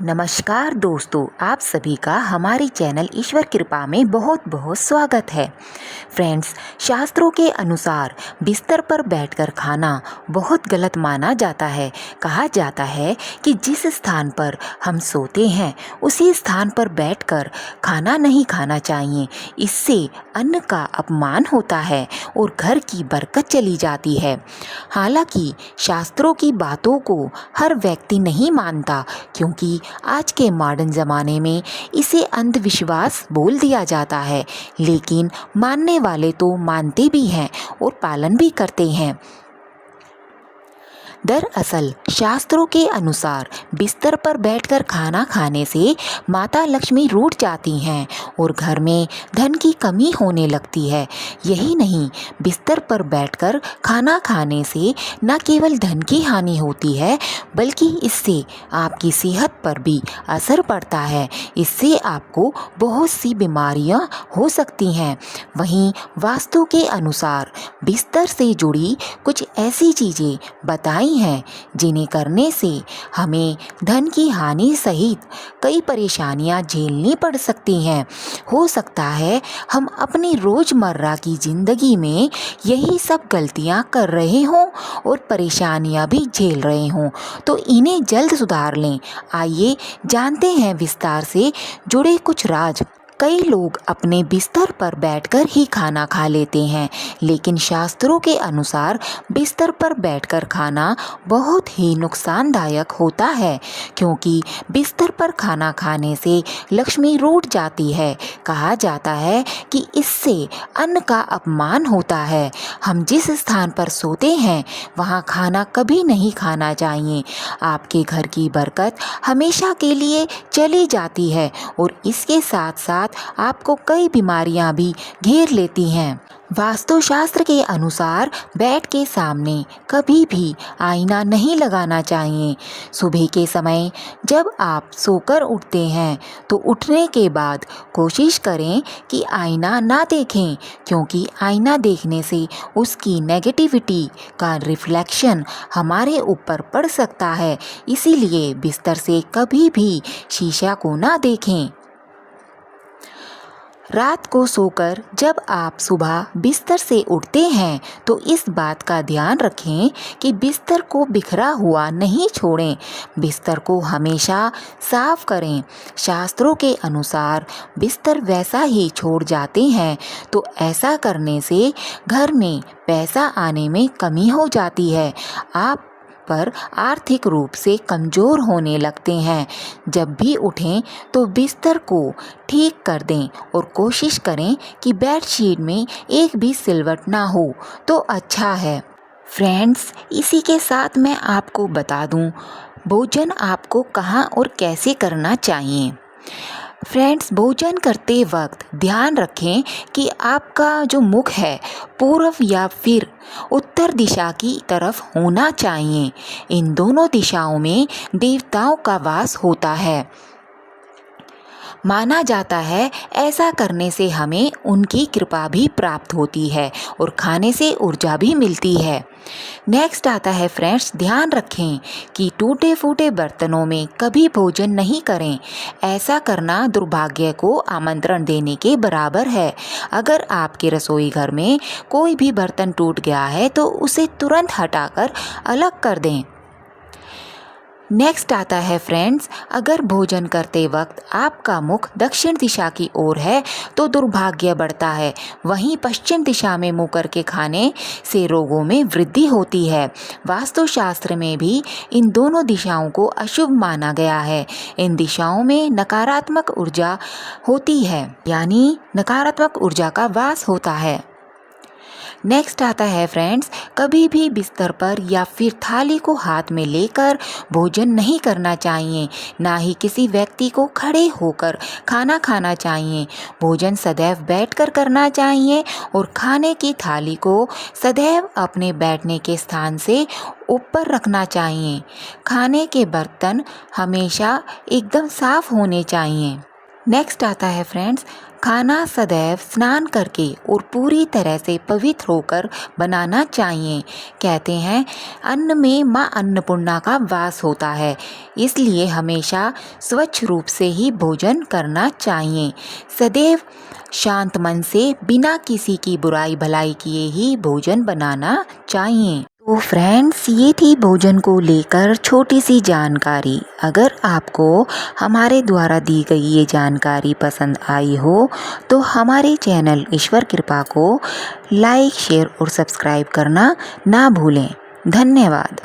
नमस्कार दोस्तों, आप सभी का हमारे चैनल ईश्वर कृपा में बहुत बहुत स्वागत है। फ्रेंड्स, शास्त्रों के अनुसार बिस्तर पर बैठकर खाना बहुत गलत माना जाता है। कहा जाता है कि जिस स्थान पर हम सोते हैं उसी स्थान पर बैठकर खाना नहीं खाना चाहिए। इससे अन्न का अपमान होता है और घर की बरकत चली जाती है। हालांकि शास्त्रों की बातों को हर व्यक्ति नहीं मानता, क्योंकि आज के मॉडर्न ज़माने में इसे अंधविश्वास बोल दिया जाता है, लेकिन मानने वाले तो मानते भी हैं और पालन भी करते हैं। दरअसल शास्त्रों के अनुसार बिस्तर पर बैठकर खाना खाने से माता लक्ष्मी रूठ जाती हैं और घर में धन की कमी होने लगती है। यही नहीं, बिस्तर पर बैठकर खाना खाने से न केवल धन की हानि होती है, बल्कि इससे आपकी सेहत पर भी असर पड़ता है। इससे आपको बहुत सी बीमारियां हो सकती हैं। वहीं वास्तु के अनुसार बिस्तर से जुड़ी कुछ ऐसी चीज़ें बताई हैं जिन्हें करने से हमें धन की हानि सहित कई परेशानियां झेलनी पड़ सकती हैं। हो सकता है हम अपनी रोजमर्रा की जिंदगी में यही सब गलतियां कर रहे हों और परेशानियां भी झेल रहे हों, तो इन्हें जल्द सुधार लें। आइए जानते हैं विस्तार से जुड़े कुछ राज। कई लोग अपने बिस्तर पर बैठकर ही खाना खा लेते हैं, लेकिन शास्त्रों के अनुसार बिस्तर पर बैठकर खाना बहुत ही नुकसानदायक होता है, क्योंकि बिस्तर पर खाना खाने से लक्ष्मी रूठ जाती है। कहा जाता है कि इससे अन्न का अपमान होता है। हम जिस स्थान पर सोते हैं वहाँ खाना कभी नहीं खाना चाहिए। आपके घर की बरकत हमेशा के लिए चली जाती है और इसके साथ साथ आपको कई बीमारियां भी घेर लेती हैं। वास्तुशास्त्र के अनुसार बेड के सामने कभी भी आईना नहीं लगाना चाहिए। सुबह के समय जब आप सोकर उठते हैं तो उठने के बाद कोशिश करें कि आईना ना देखें, क्योंकि आईना देखने से उसकी नेगेटिविटी का रिफ्लेक्शन हमारे ऊपर पड़ सकता है। इसीलिए बिस्तर से कभी भी शीशा को ना देखें। रात को सोकर जब आप सुबह बिस्तर से उठते हैं तो इस बात का ध्यान रखें कि बिस्तर को बिखरा हुआ नहीं छोड़ें। बिस्तर को हमेशा साफ करें। शास्त्रों के अनुसार बिस्तर वैसा ही छोड़ जाते हैं तो ऐसा करने से घर में पैसा आने में कमी हो जाती है। आप पर आर्थिक रूप से कमज़ोर होने लगते हैं। जब भी उठें तो बिस्तर को ठीक कर दें और कोशिश करें कि बेडशीट में एक भी सिलवट ना हो तो अच्छा है। फ्रेंड्स, इसी के साथ मैं आपको बता दूं, भोजन आपको कहाँ और कैसे करना चाहिए। फ्रेंड्स, भोजन करते वक्त ध्यान रखें कि आपका जो मुख है पूर्व या फिर उत्तर दिशा की तरफ होना चाहिए। इन दोनों दिशाओं में देवताओं का वास होता है। माना जाता है ऐसा करने से हमें उनकी कृपा भी प्राप्त होती है और खाने से ऊर्जा भी मिलती है। नेक्स्ट आता है फ्रेंड्स, ध्यान रखें कि टूटे फूटे बर्तनों में कभी भोजन नहीं करें। ऐसा करना दुर्भाग्य को आमंत्रण देने के बराबर है। अगर आपके रसोई घर में कोई भी बर्तन टूट गया है तो उसे तुरंत हटाकर अलग कर दें। नेक्स्ट आता है फ्रेंड्स, अगर भोजन करते वक्त आपका मुख दक्षिण दिशा की ओर है तो दुर्भाग्य बढ़ता है। वहीं पश्चिम दिशा में मुंह करके खाने से रोगों में वृद्धि होती है। वास्तुशास्त्र में भी इन दोनों दिशाओं को अशुभ माना गया है। इन दिशाओं में नकारात्मक ऊर्जा होती है, यानी नकारात्मक ऊर्जा का वास होता है। नेक्स्ट आता है फ्रेंड्स, कभी भी बिस्तर पर या फिर थाली को हाथ में लेकर भोजन नहीं करना चाहिए। ना ही किसी व्यक्ति को खड़े होकर खाना खाना चाहिए। भोजन सदैव बैठकर करना चाहिए और खाने की थाली को सदैव अपने बैठने के स्थान से ऊपर रखना चाहिए। खाने के बर्तन हमेशा एकदम साफ होने चाहिए। नेक्स्ट आता है फ्रेंड्स, खाना सदैव स्नान करके और पूरी तरह से पवित्र होकर बनाना चाहिए। कहते हैं अन्न में माँ अन्नपूर्णा का वास होता है, इसलिए हमेशा स्वच्छ रूप से ही भोजन करना चाहिए। सदैव शांत मन से बिना किसी की बुराई भलाई किए ही भोजन बनाना चाहिए। तो फ्रेंड्स, ये थी भोजन को लेकर छोटी सी जानकारी। अगर आपको हमारे द्वारा दी गई ये जानकारी पसंद आई हो तो हमारे चैनल ईश्वर कृपा को लाइक, शेयर और सब्सक्राइब करना ना भूलें। धन्यवाद।